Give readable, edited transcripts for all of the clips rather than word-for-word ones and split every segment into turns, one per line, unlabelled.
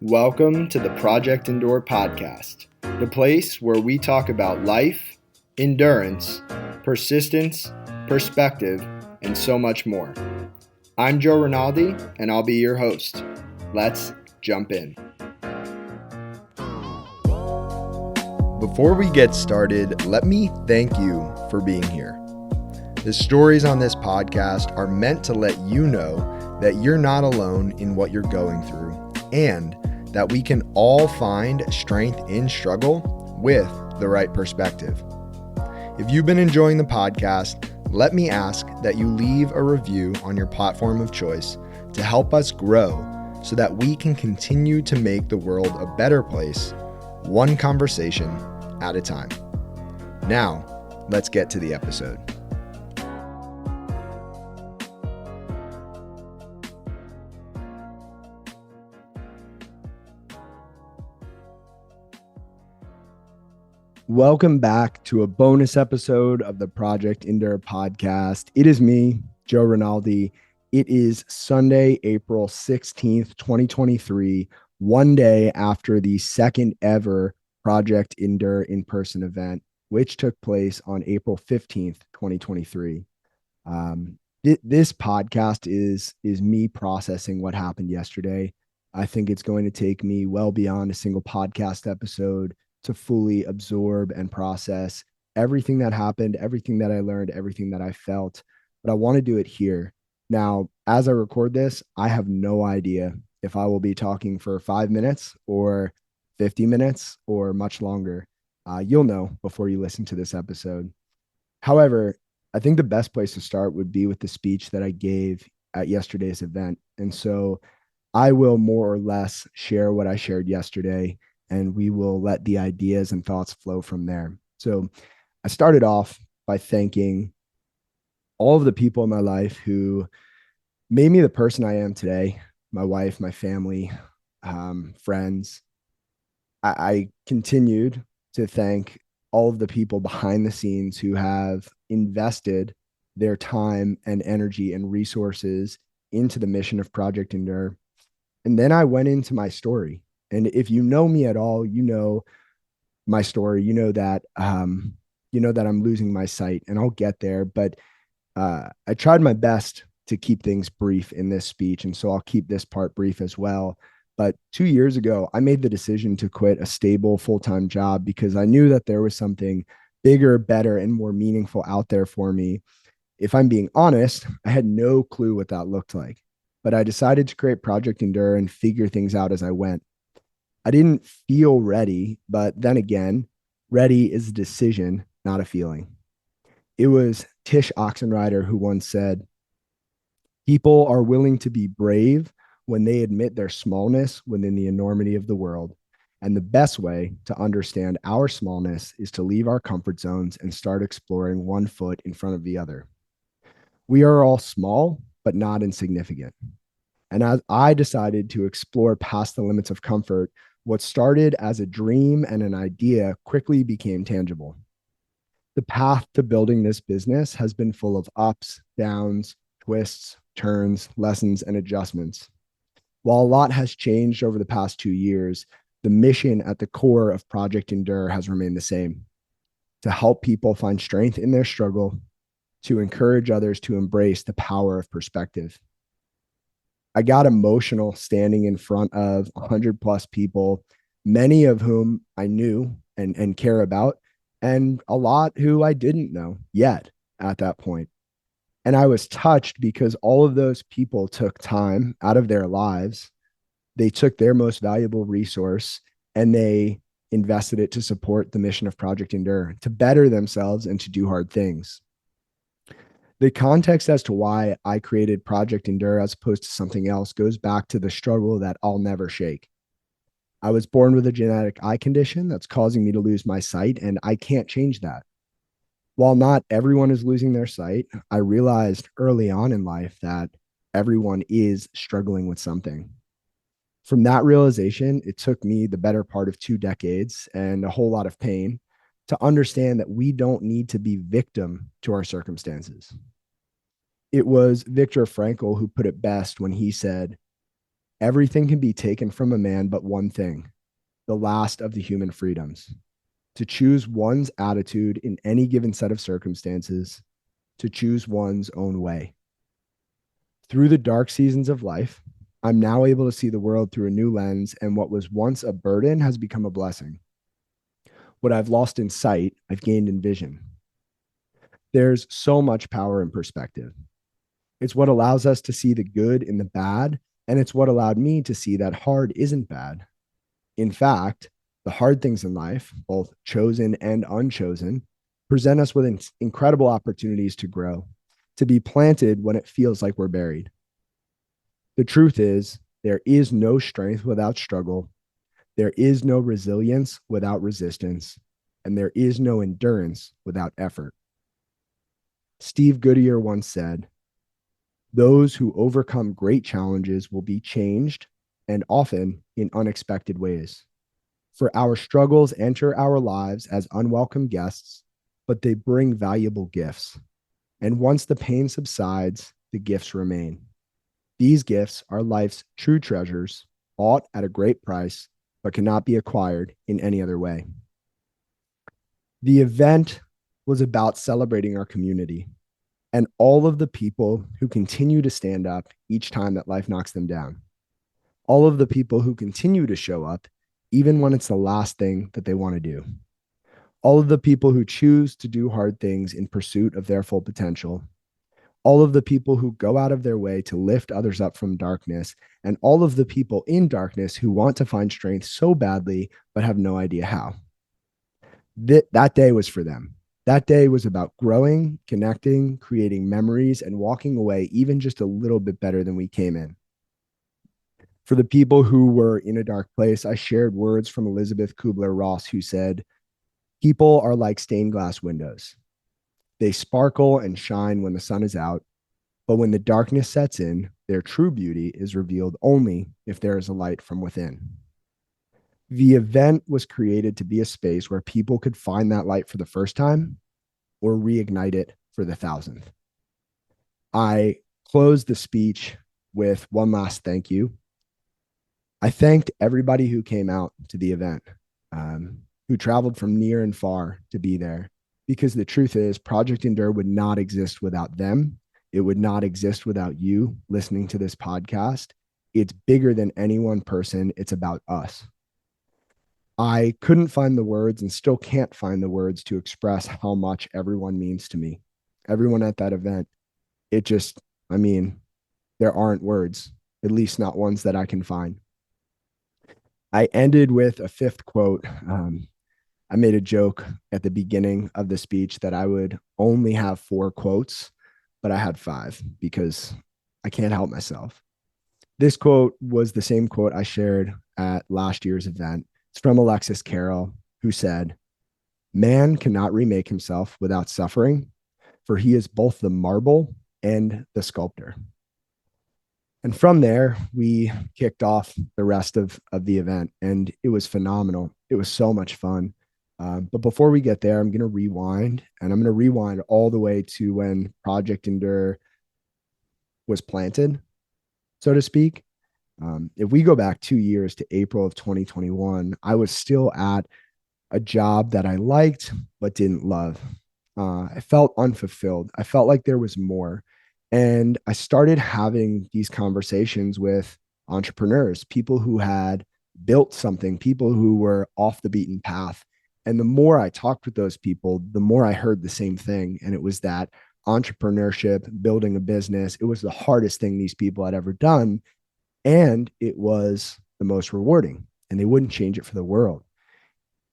Welcome to the Project Endure podcast, the place where we talk about life, endurance, persistence, perspective, and so much more. I'm Joe Rinaldi, and I'll be your host. Let's jump in. Before we get started, let me thank you for being here. The stories on this podcast are meant to let you know that you're not alone in what you're going through, and that we can all find strength in struggle with the right perspective. If you've been enjoying the podcast, let me ask that you leave a review on your platform of choice to help us grow so that we can continue to make the world a better place, one conversation at a time. Now, let's get to the episode. Welcome back to a bonus episode of the Project Endure podcast. It is me, Joe Rinaldi. It is Sunday, April 16th, 2023, one day after the second ever Project Endure in-person event, which took place on April 15th, 2023. This podcast is me processing what happened yesterday. I think it's going to take me well beyond a single podcast episode to fully absorb and process everything that happened, everything that I learned, everything that I felt. But I want to do it here. Now, as I record this, I have no idea if I will be talking for 5 minutes or 50 minutes or much longer. You'll know before you listen to this episode. However, I think the best place to start would be with the speech that I gave at yesterday's event. And so I will more or less share what I shared yesterday, and we will let the ideas and thoughts flow from there. So I started off by thanking all of the people in my life who made me the person I am today, my wife, my family, friends. I continued to thank all of the people behind the scenes who have invested their time and energy and resources into the mission of Project Endure. And then I went into my story. And if you know me at all, you know my story. You know that I'm losing my sight, and I'll get there. But I tried my best to keep things brief in this speech, and so I'll keep this part brief as well. But 2 years ago, I made the decision to quit a stable full-time job because I knew that there was something bigger, better, and more meaningful out there for me. If I'm being honest, I had no clue what that looked like. But I decided to create Project Endure and figure things out as I went. I didn't feel ready, but then again, ready is a decision, not a feeling. It was Tish Oxenrider who once said, "People are willing to be brave when they admit their smallness within the enormity of the world. And the best way to understand our smallness is to leave our comfort zones and start exploring one foot in front of the other." We are all small, but not insignificant. And as I decided to explore past the limits of comfort, what started as a dream and an idea quickly became tangible. The path to building this business has been full of ups, downs, twists, turns, lessons, and adjustments. While a lot has changed over the past 2 years, the mission at the core of Project Endure has remained the same: to help people find strength in their struggle, to encourage others to embrace the power of perspective. I got emotional standing in front of 100 plus people, many of whom I knew and care about, and a lot who I didn't know yet at that point. And I was touched because all of those people took time out of their lives. They took their most valuable resource and they invested it to support the mission of Project Endure, to better themselves and to do hard things. The context as to why I created Project Endure as opposed to something else goes back to the struggle that I'll never shake. I was born with a genetic eye condition that's causing me to lose my sight, and I can't change that. While not everyone is losing their sight, I realized early on in life that everyone is struggling with something. From that realization, it took me the better part of 2 decades and a whole lot of pain to understand that we don't need to be victim to our circumstances. It was Viktor Frankl who put it best when he said, Everything can be taken from a man but one thing, the last of the human freedoms, to choose one's attitude in any given set of circumstances, to choose one's own way. Through the dark seasons of life, I'm now able to see the world through a new lens, and what was once a burden has become a blessing. What I've lost in sight, I've gained in vision. There's so much power in perspective. It's what allows us to see the good in the bad, and it's what allowed me to see that hard isn't bad. In fact, the hard things in life, both chosen and unchosen, present us with incredible opportunities to grow, to be planted when it feels like we're buried. The truth is, there is no strength without struggle. There is no resilience without resistance, and there is no endurance without effort. Steve Goodyear once said, "Those who overcome great challenges will be changed, and often in unexpected ways. For our struggles enter our lives as unwelcome guests, but they bring valuable gifts. And once the pain subsides, the gifts remain. These gifts are life's true treasures, bought at a great price, but cannot be acquired in any other way." The event was about celebrating our community and all of the people who continue to stand up each time that life knocks them down. All of the people who continue to show up, even when it's the last thing that they want to do. All of the people who choose to do hard things in pursuit of their full potential. All of the people who go out of their way to lift others up from darkness, and all of the people in darkness who want to find strength so badly, but have no idea how. That day was for them. That day was about growing, connecting, creating memories, and walking away even just a little bit better than we came in. For the people who were in a dark place, I shared words from Elizabeth Kubler-Ross, who said, "People are like stained glass windows. They sparkle and shine when the sun is out, but when the darkness sets in, their true beauty is revealed only if there is a light from within." The event was created to be a space where people could find that light for the first time or reignite it for the thousandth. I closed the speech with one last thank you. I thanked everybody who came out to the event, who traveled from near and far to be there, because the truth is, Project Endure would not exist without them. It would not exist without you listening to this podcast. It's bigger than any one person. It's about us. I couldn't find the words and still can't find the words to express how much everyone means to me. Everyone at that event, it just, I mean, there aren't words, at least not ones that I can find. I ended with a fifth quote. I made a joke at the beginning of the speech that I would only have 4 quotes, but I had 5 because I can't help myself. This quote was the same quote I shared at last year's event. It's from Alexis Carrel, who said, "Man cannot remake himself without suffering, for he is both the marble and the sculptor." And from there, we kicked off the rest of the event, and it was phenomenal. It was so much fun. But before we get there, I'm going to rewind, and I'm going to rewind all the way to when Project Endure was planted, so to speak. If we go back 2 years to April of 2021, I was still at a job that I liked but didn't love. I felt unfulfilled. I felt like there was more. And I started having these conversations with entrepreneurs, people who had built something, people who were off the beaten path. And the more I talked with those people, the more I heard the same thing. And it was that entrepreneurship, building a business, it was the hardest thing these people had ever done. And it was the most rewarding, and they wouldn't change it for the world.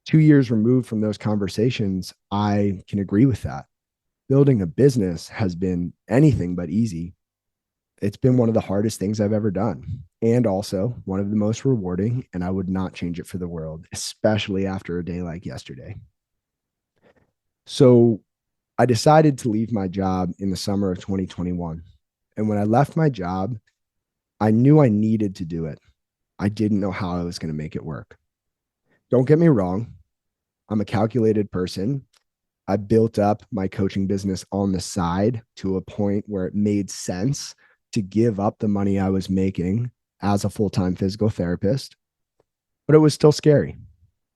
2 years removed from those conversations, I can agree with that. Building a business has been anything but easy. It's been one of the hardest things I've ever done, and also one of the most rewarding, and I would not change it for the world, especially after a day like yesterday. So I decided to leave my job in the summer of 2021. And when I left my job, I knew I needed to do it. I didn't know how I was going to make it work. Don't get me wrong. I'm a calculated person. I built up my coaching business on the side to a point where it made sense to give up the money I was making as a full-time physical therapist, but it was still scary.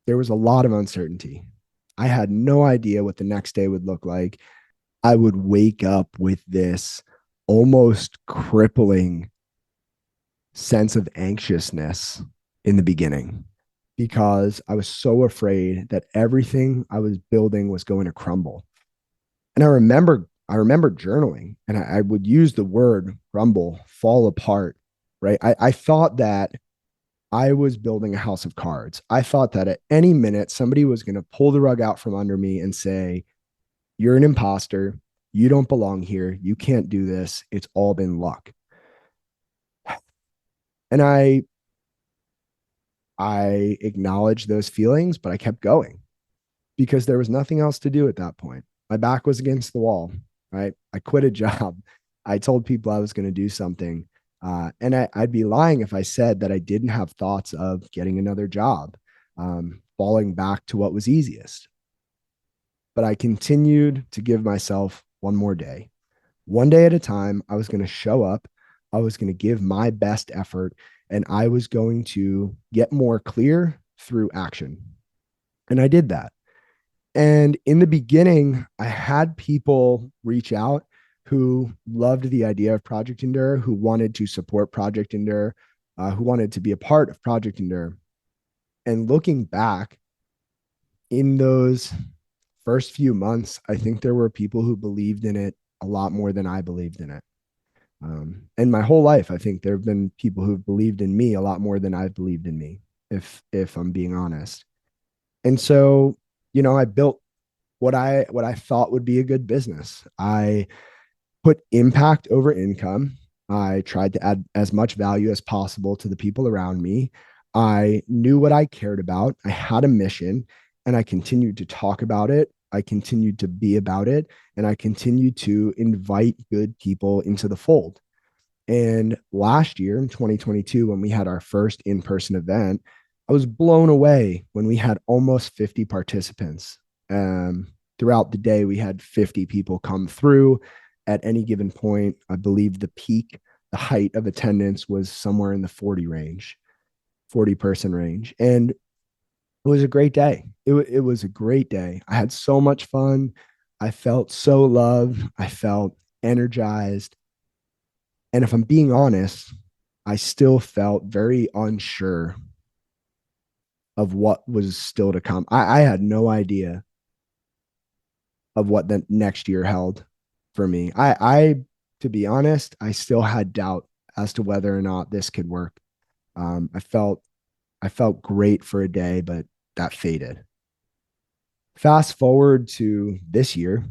There was a lot of uncertainty. I had no idea what the next day would look like. I would wake up with this almost crippling sense of anxiousness in the beginning because I was so afraid that everything I was building was going to crumble. And I remember journaling, and I would use the word crumble, fall apart, right? I thought that I was building a house of cards. I thought that at any minute somebody was going to pull the rug out from under me and say, "You're an imposter. You don't belong here. You can't do this. It's all been luck." And I acknowledged those feelings, but I kept going because there was nothing else to do at that point. My back was against the wall, right? I quit a job. I told people I was going to do something. And I'd be lying if I said that I didn't have thoughts of getting another job, falling back to what was easiest. But I continued to give myself one more day. One day at a time, I was going to show up. I was going to give my best effort, and I was going to get more clear through action. And I did that. And in the beginning, I had people reach out who loved the idea of Project Endure, who wanted to support Project Endure, who wanted to be a part of Project Endure. And looking back in those first few months, I think there were people who believed in it a lot more than I believed in it. And my whole life, I think there have been people who've believed in me a lot more than I've believed in me, if I'm being honest. And so, I built what I thought would be a good business. I put impact over income. I tried to add as much value as possible to the people around me. I knew what I cared about. I had a mission, and I continued to talk about it. I continued to be about it, and I continued to invite good people into the fold. And last year in 2022, when we had our first in person event, I was blown away when we had almost 50 participants. Throughout the day, we had 50 people come through at any given point. I believe the height of attendance was somewhere in the 40-person range. And it was a great day. It was a great day. I had so much fun. I felt so loved. I felt energized. And if I'm being honest, I still felt very unsure of what was still to come. I had no idea of what the next year held for me. To be honest, I still had doubt as to whether or not this could work. I felt great for a day, but that faded. Fast forward to this year,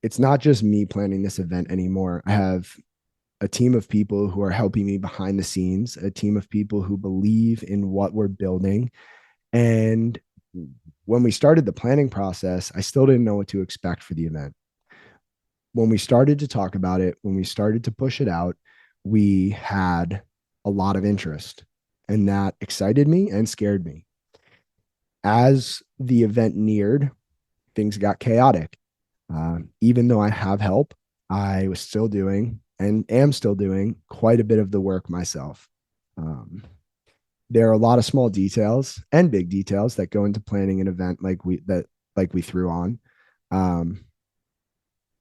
it's not just me planning this event anymore. I have a team of people who are helping me behind the scenes, a team of people who believe in what we're building. And when we started the planning process, I still didn't know what to expect for the event. When we started to talk about it, when we started to push it out, we had a lot of interest, and that excited me and scared me. As the event neared, things got chaotic. Even though I have help, I was still doing and am still doing quite a bit of the work myself. There are a lot of small details and big details that go into planning an event like we threw on. Um,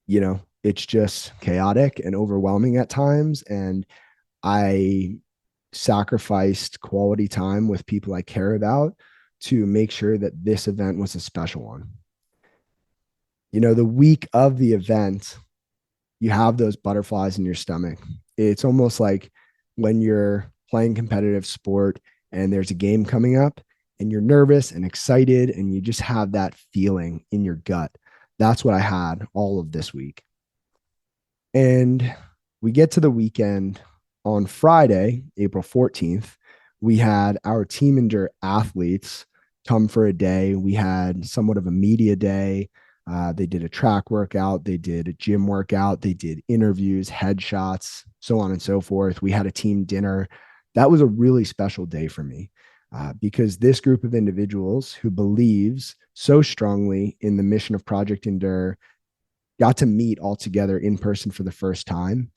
it's just chaotic and overwhelming at times, and I sacrificed quality time with people I care about to make sure that this event was a special one. The week of the event, you have those butterflies in your stomach. It's almost like when you're playing competitive sport and there's a game coming up and you're nervous and excited and you just have that feeling in your gut. That's what I had all of this week. And we get to the weekend. On Friday, April 14th, we had our Team Endure athletes come for a day. We had somewhat of a media day. They did a track workout. They did a gym workout. They did interviews, headshots, so on and so forth. We had a team dinner. That was a really special day for me because this group of individuals who believes so strongly in the mission of Project Endure got to meet all together in person for the first time.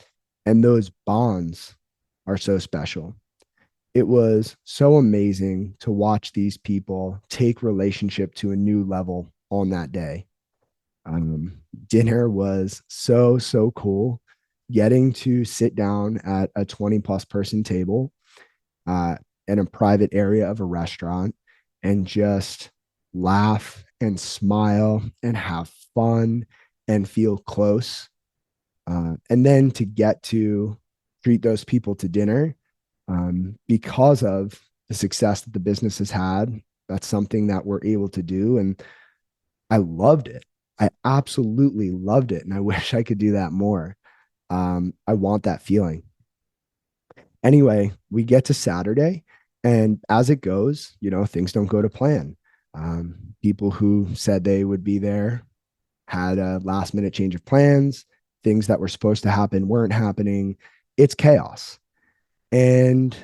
And those bonds are so special. It was so amazing to watch these people take relationship to a new level on that day. Um, Dinner was so cool. Getting to sit down at a 20 plus person table uh, in a private area of a restaurant and just laugh and smile and have fun and feel close. And then to get to treat those people to dinner because of the success that the business has had. That's something that we're able to do. And I loved it. I absolutely loved it. And I wish I could do that more. I want that feeling. Anyway, we get to Saturday, and as it goes, things don't go to plan. People who said they would be there had a last minute change of plans. Things that were supposed to happen weren't happening. It's chaos. And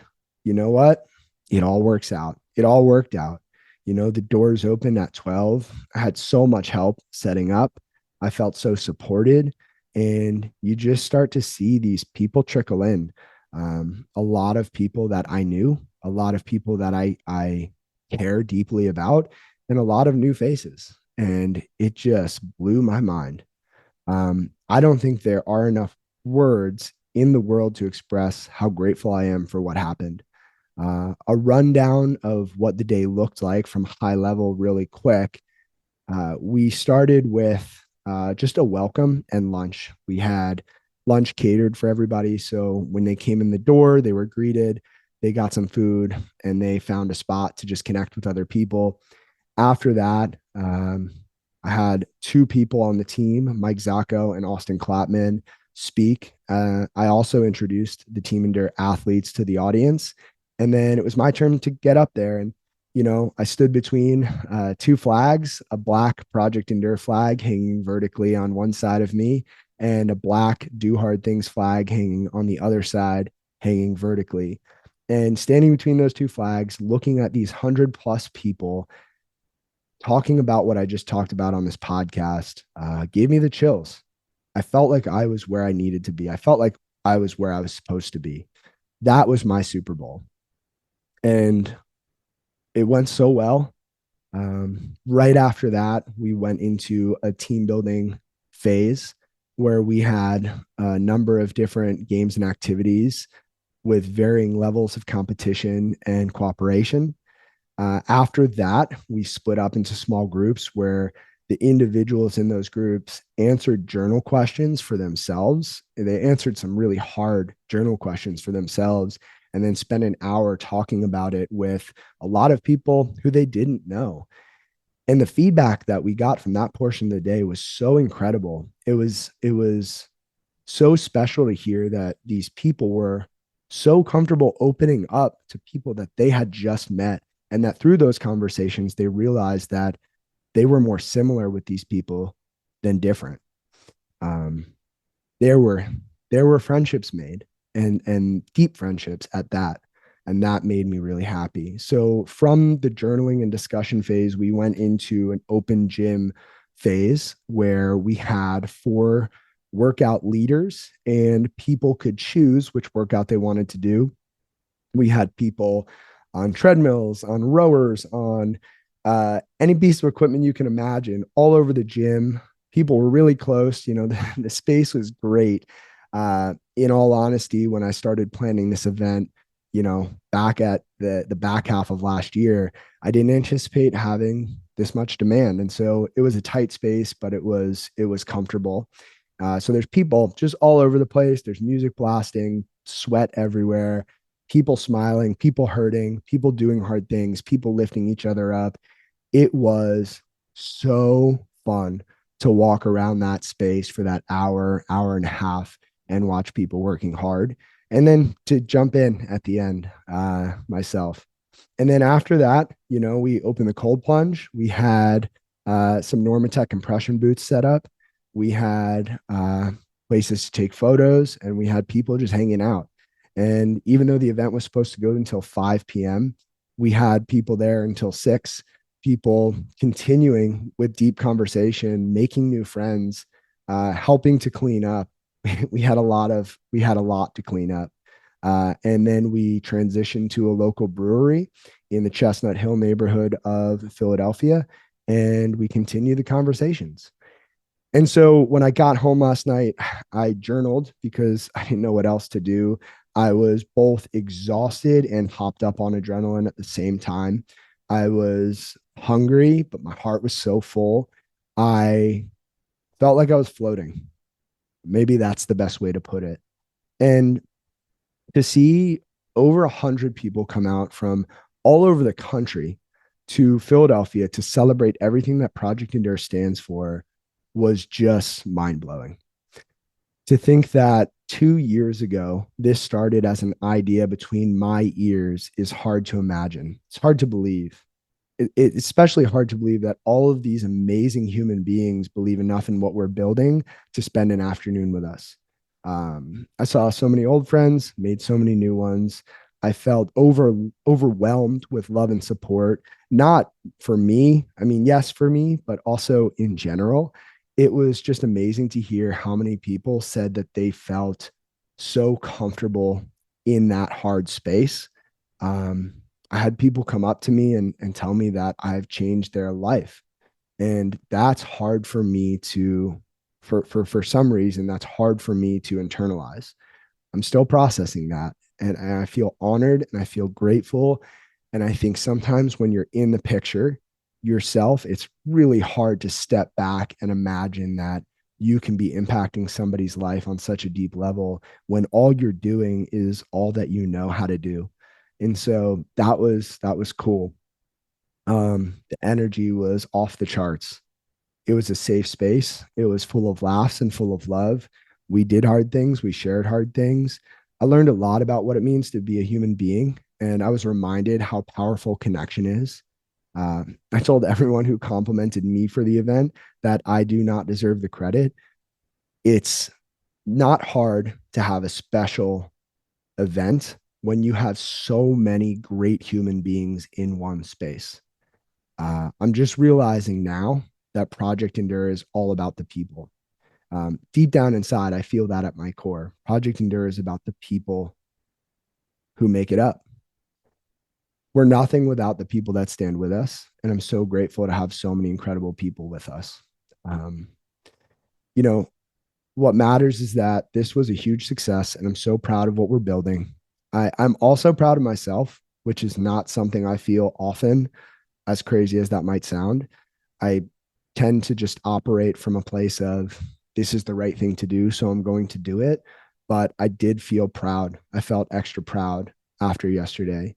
you know what? It all works out. It all worked out. The doors opened at 12. I had so much help setting up. I felt so supported. And you just start to see these people trickle in. A lot of people that I knew, a lot of people that I care deeply about, and a lot of new faces. And it just blew my mind. I don't think there are enough words in the world to express how grateful I am for what happened. A rundown of what the day looked like from high level, really quick. We started with just a welcome and lunch. We had lunch catered for everybody. So when they came in the door, they were greeted, they got some food, and they found a spot to just connect with other people. After that, I had two people on the team, Mike Zacco and Austin Klapman, speak. I also introduced the Team Endure athletes to the audience. And then it was my turn to get up there. And, I stood between two flags, a black Project Endure flag hanging vertically on one side of me, and a black Do Hard Things flag hanging on the other side, hanging vertically. And standing between those two flags, looking at these 100+ people talking about what I just talked about on this podcast gave me the chills. I felt like I was where I needed to be. I felt like I was where I was supposed to be. That was my Super Bowl. And it went so well. Right after that, we went into a team building phase where we had a number of different games and activities with varying levels of competition and cooperation. After that, we split up into small groups where the individuals in those groups answered journal questions for themselves. They answered some really hard journal questions for themselves and then spent an hour talking about it with a lot of people who they didn't know. And the feedback that we got from that portion of the day was so incredible. It was so special to hear that these people were so comfortable opening up to people that they had just met, and that through those conversations they realized that they were more similar with these people than different. um, there were there were friendships made, and deep friendships at that, and that made me really happy. So from the journaling and discussion phase, we went into an open gym phase where we had four workout leaders and people could choose which workout they wanted to do. We had people on treadmills, on rowers, on any piece of equipment you can imagine, all over the gym. People were really close. The space was great. In all honesty, when I started planning this event, back at the back half of last year, I didn't anticipate having this much demand, and so it was a tight space, but it was comfortable. So there's people just all over the place. There's music blasting, sweat everywhere, people smiling, people hurting, people doing hard things, people lifting each other up. It was so fun to walk around that space for that hour and a half and watch people working hard. And then to jump in at the end myself. And then after that, we opened the cold plunge. We had some Normatec compression boots set up. We had places to take photos, and we had people just hanging out. And even though the event was supposed to go until 5 p.m., we had people there until 6, people continuing with deep conversation, making new friends, helping to clean up. We had a lot to clean up. And then we transitioned to a local brewery in the Chestnut Hill neighborhood of Philadelphia, and we continue the conversations. And so when I got home last night, I journaled because I didn't know what else to do. I was both exhausted and hopped up on adrenaline at the same time. I was hungry, but my heart was so full. I felt like I was floating. Maybe that's the best way to put it. And to see over 100 people come out from all over the country to Philadelphia to celebrate everything that Project Endure stands for was just mind blowing. To think that 2 years ago, this started as an idea between my ears is hard to imagine. It's hard to believe. It's especially hard to believe that all of these amazing human beings believe enough in what we're building to spend an afternoon with us. I saw so many old friends, made so many new ones. I felt overwhelmed with love and support, not for me. I mean, yes, for me, but also in general. It was just amazing to hear how many people said that they felt so comfortable in that hard space. Um, I had people come up to me and tell me that I've changed their life. And that's hard for me to, for some reason, that's hard for me to internalize. I'm still processing that. And I feel honored and I feel grateful. And I think sometimes when you're in the picture yourself, it's really hard to step back and imagine that you can be impacting somebody's life on such a deep level when all you're doing is all that you know how to do. And so that was cool. The energy was off the charts. It was a safe space. It was full of laughs and full of love. We did hard things. We shared hard things. I learned a lot about what it means to be a human being. And I was reminded how powerful connection is. I told everyone who complimented me for the event that I do not deserve the credit. It's not hard to have a special event when you have so many great human beings in one space. I'm just realizing now that Project Endure is all about the people. Deep down inside, I feel that at my core. Project Endure is about the people who make it up. We're nothing without the people that stand with us. And I'm so grateful to have so many incredible people with us. Um, you know, what matters is that this was a huge success, and I'm so proud of what we're building. I'm also proud of myself, which is not something I feel often, as crazy as that might sound. I tend to just operate from a place of this is the right thing to do, so I'm going to do it. But I did feel proud. I felt extra proud after yesterday.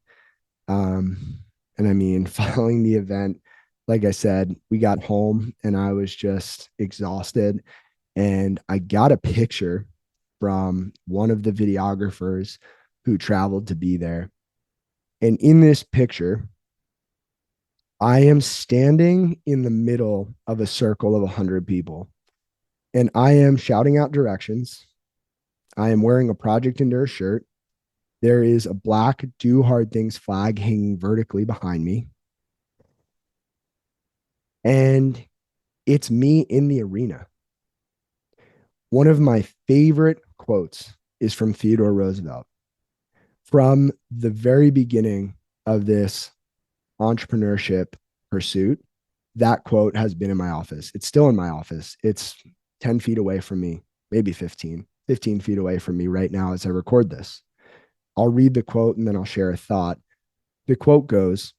And I mean, following the event, like I said, we got home and I was just exhausted. And I got a picture from one of the videographers who traveled to be there. And in this picture, I am standing in the middle of a circle of 100 people, and I am shouting out directions. I am wearing a Project Endure shirt. There is a black Do Hard Things flag hanging vertically behind me. And it's me in the arena. One of my favorite quotes is from Theodore Roosevelt. From the very beginning of this entrepreneurship pursuit, that quote has been in my office. It's still in my office. It's 10 feet away from me, maybe 15 feet away from me right now as I record this. I'll read the quote and then I'll share a thought. The quote goes,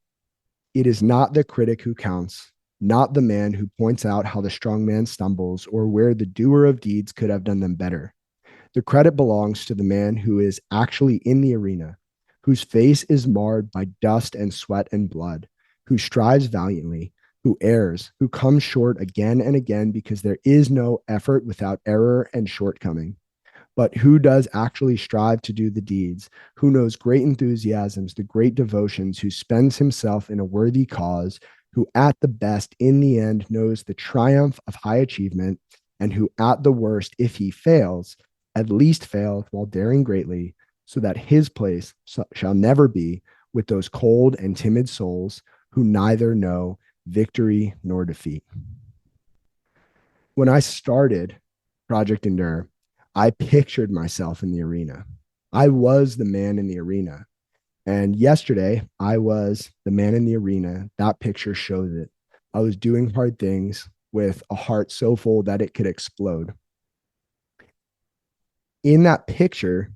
"It is not the critic who counts, not the man who points out how the strong man stumbles or where the doer of deeds could have done them better. The credit belongs to the man who is actually in the arena, whose face is marred by dust and sweat and blood, who strives valiantly, who errs, who comes short again and again because there is no effort without error and shortcoming. But who does actually strive to do the deeds, who knows great enthusiasms, the great devotions, who spends himself in a worthy cause, who at the best, in the end, knows the triumph of high achievement, and who at the worst, if he fails, at least failed while daring greatly, so that his place shall never be with those cold and timid souls who neither know victory nor defeat." When I started Project Endure, I pictured myself in the arena. I was the man in the arena. And yesterday, I was the man in the arena. That picture shows it. I was doing hard things with a heart so full that it could explode. In that picture,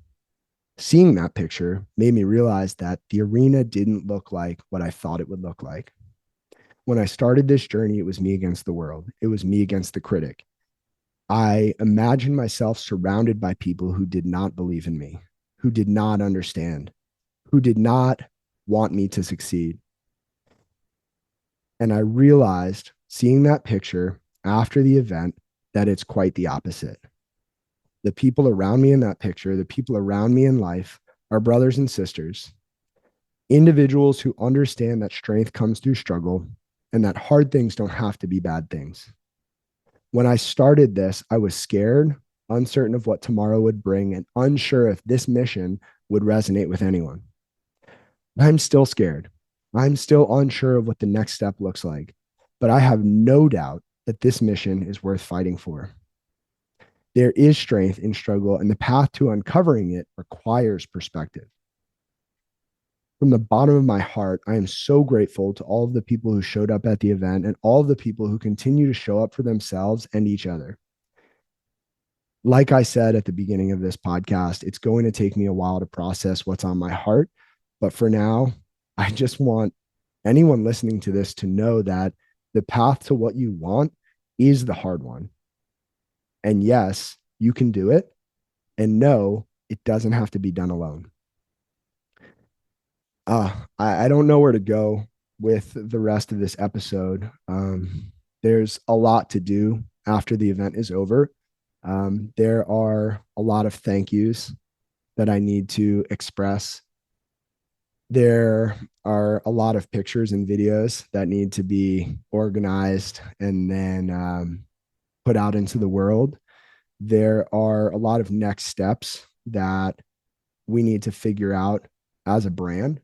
seeing that picture made me realize that the arena didn't look like what I thought it would look like. When I started this journey, it was me against the world, it was me against the critic. I imagined myself surrounded by people who did not believe in me, who did not understand, who did not want me to succeed. And I realized, seeing that picture after the event, that it's quite the opposite. The people around me in that picture, the people around me in life, are brothers and sisters, individuals who understand that strength comes through struggle and that hard things don't have to be bad things. When I started this, I was scared, uncertain of what tomorrow would bring, and unsure if this mission would resonate with anyone. I'm still scared. I'm still unsure of what the next step looks like, but I have no doubt that this mission is worth fighting for. There is strength in struggle, and the path to uncovering it requires perspective. From the bottom of my heart, I am so grateful to all of the people who showed up at the event and all of the people who continue to show up for themselves and each other. Like I said at the beginning of this podcast, it's going to take me a while to process what's on my heart. But for now, I just want anyone listening to this to know that the path to what you want is the hard one. And yes, you can do it. And no, it doesn't have to be done alone. I don't know where to go with the rest of this episode. There's a lot to do after the event is over. There are a lot of thank yous that I need to express. There are a lot of pictures and videos that need to be organized and then put out into the world. There are a lot of next steps that we need to figure out as a brand.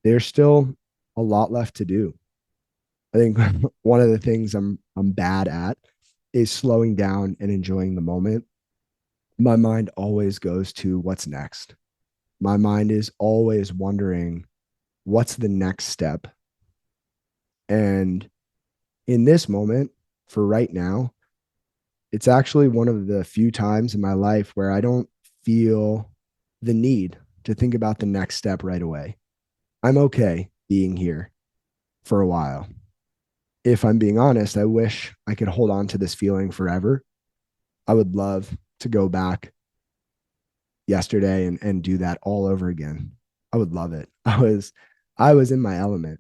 There's still a lot left to do. I think one of the things I'm bad at is slowing down and enjoying the moment. My mind always goes to what's next. My mind is always wondering what's the next step. And in this moment, for right now, it's actually one of the few times in my life where I don't feel the need to think about the next step right away. I'm okay being here for a while. If I'm being honest, I wish I could hold on to this feeling forever. I would love to go back yesterday and do that all over again. I would love it. I was in my element.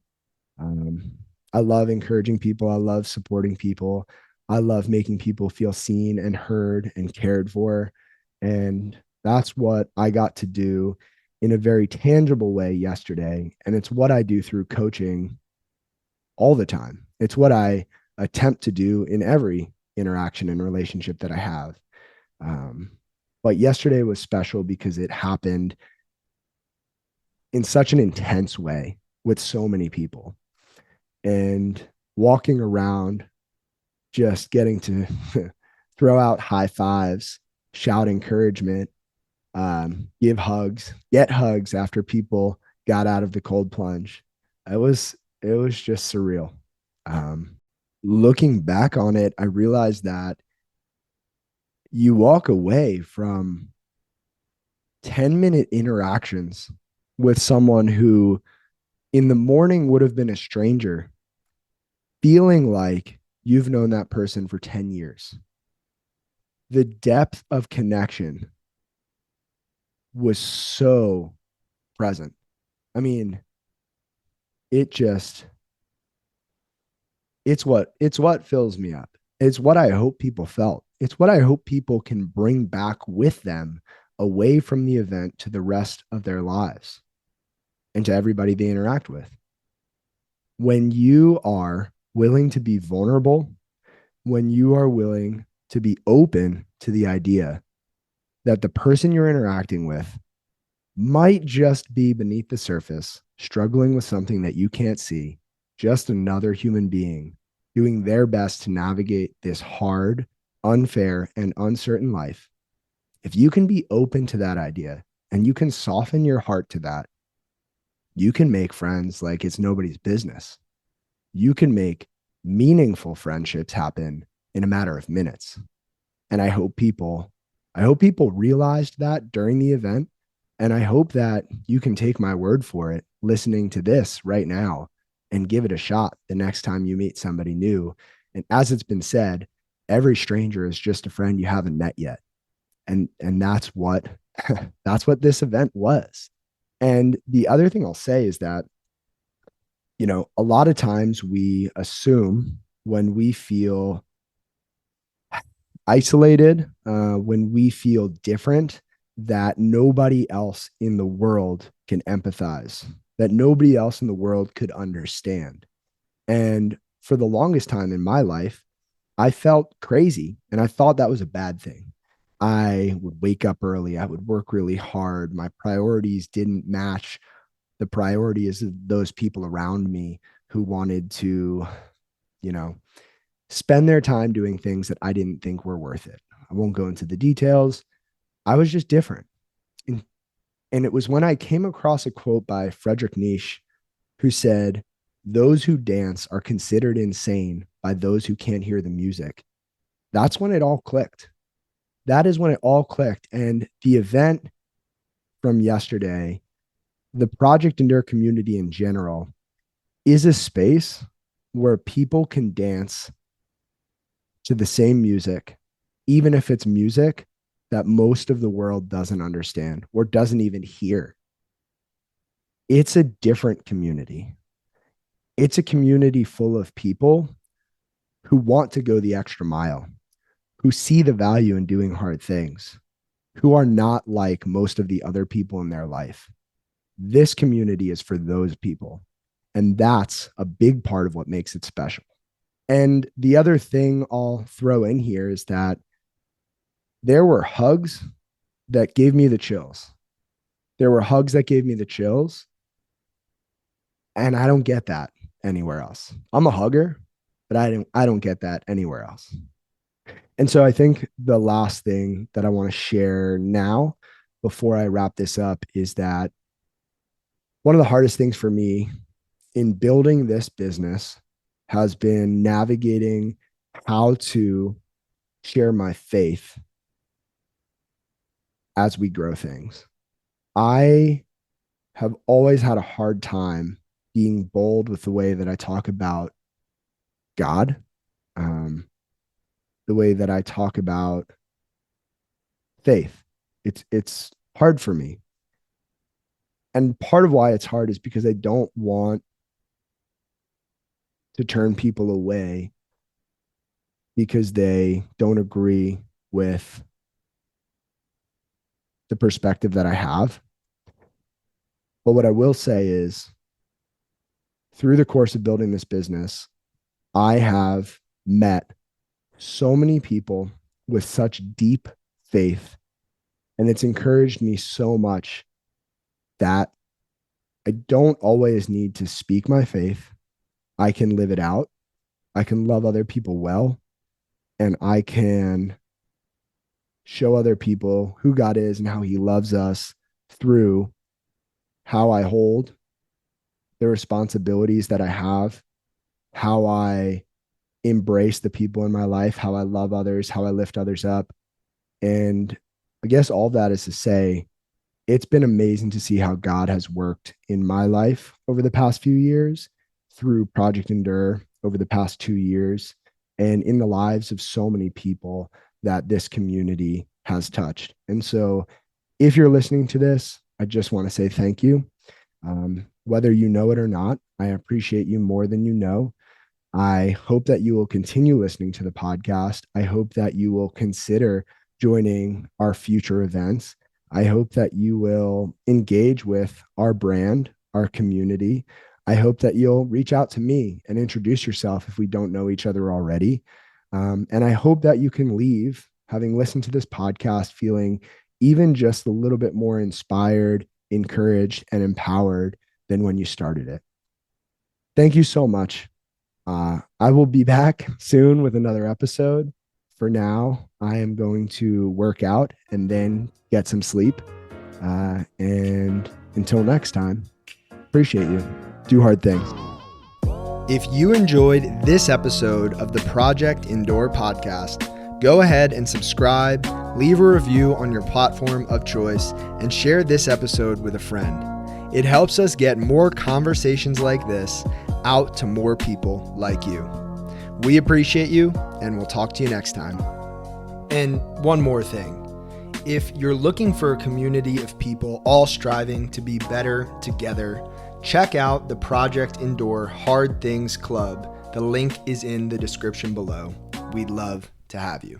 Um, I love encouraging people. I love supporting people. I love making people feel seen and heard and cared for. And that's what I got to do in a very tangible way yesterday. And it's what I do through coaching all the time. It's what I attempt to do in every interaction and relationship that I have. But yesterday was special because it happened in such an intense way with so many people. And walking around, just getting to throw out high fives, shout encouragement, give hugs, get hugs after people got out of the cold plunge. It was just surreal. Looking back on it, I realized that you walk away from 10-minute interactions with someone who in the morning would have been a stranger, feeling like you've known that person for 10 years. The depth of connection was so present. I mean, it just, it's what fills me up. It's what I hope people felt. It's what I hope people can bring back with them away from the event to the rest of their lives and to everybody they interact with. When you are willing to be vulnerable, when you are willing to be open to the idea that the person you're interacting with might just be beneath the surface, struggling with something that you can't see, just another human being doing their best to navigate this hard, unfair, and uncertain life. If you can be open to that idea and you can soften your heart to that, you can make friends like it's nobody's business. You can make meaningful friendships happen in a matter of minutes. And I hope people realized that during the event. And I hope that you can take my word for it, listening to this right now, and give it a shot the next time you meet somebody new. And as it's been said, every stranger is just a friend you haven't met yet. And that's what that's what this event was. And the other thing I'll say is that, a lot of times we assume when we feel isolated, when we feel different, that nobody else in the world can empathize, that nobody else in the world could understand. And for the longest time in my life, I felt crazy and I thought that was a bad thing. I would wake up early, I would work really hard. My priorities didn't match the priorities of those people around me who wanted to, you know, spend their time doing things that I didn't think were worth it. I won't go into the details. I was just different. And, and it was when I came across a quote by Friedrich Nietzsche who said, "Those who dance are considered insane by those who can't hear the music." That's when it all clicked. That is when it all clicked. And the event from yesterday, the Project Endure community in general, is a space where people can dance to the same music, even if it's music that most of the world doesn't understand or doesn't even hear. It's a different community. It's a community full of people who want to go the extra mile, who see the value in doing hard things, who are not like most of the other people in their life. This community is for those people. And that's a big part of what makes it special. And the other thing I'll throw in here is that there were hugs that gave me the chills. There were hugs that gave me the chills. And I don't get that anywhere else. I'm a hugger, but I don't get that anywhere else. And so I think the last thing that I want to share now before I wrap this up is that one of the hardest things for me in building this business has been navigating how to share my faith as we grow things. I have always had a hard time being bold with the way that I talk about God, the way that I talk about faith. It's hard for me. And part of why it's hard is because I don't want to turn people away because they don't agree with the perspective that I have. But what I will say is, through the course of building this business, I have met so many people with such deep faith, and it's encouraged me so much that I don't always need to speak my faith. I can live it out. I can love other people well, and I can show other people who God is and how he loves us through how I hold the responsibilities that I have, how I embrace the people in my life, how I love others, how I lift others up. And I guess all that is to say, it's been amazing to see how God has worked in my life over the past few years through Project Endure over the past 2 years and in the lives of so many people that this community has touched. And so if you're listening to this, I just want to say thank you. Whether you know it or not, I appreciate you more than you know. I hope that you will continue listening to the podcast. I hope that you will consider joining our future events. I hope that you will engage with our brand, our community. I hope that you'll reach out to me and introduce yourself if we don't know each other already. And I hope that you can leave, having listened to this podcast, feeling even just a little bit more inspired, encouraged, and empowered than when you started it. Thank you so much. I will be back soon with another episode. for now, I am going to work out and then get some sleep. And until next time, appreciate you. Do hard things. If you enjoyed this episode of the Project Indoor podcast, go ahead and subscribe, leave a review on your platform of choice, and share this episode with a friend. It helps us get more conversations like this out to more people like you. We appreciate you, and we'll talk to you next time. And one more thing. If you're looking for a community of people all striving to be better together, check out the Project Indoor Hard Things Club. The link is in the description below. We'd love to have you.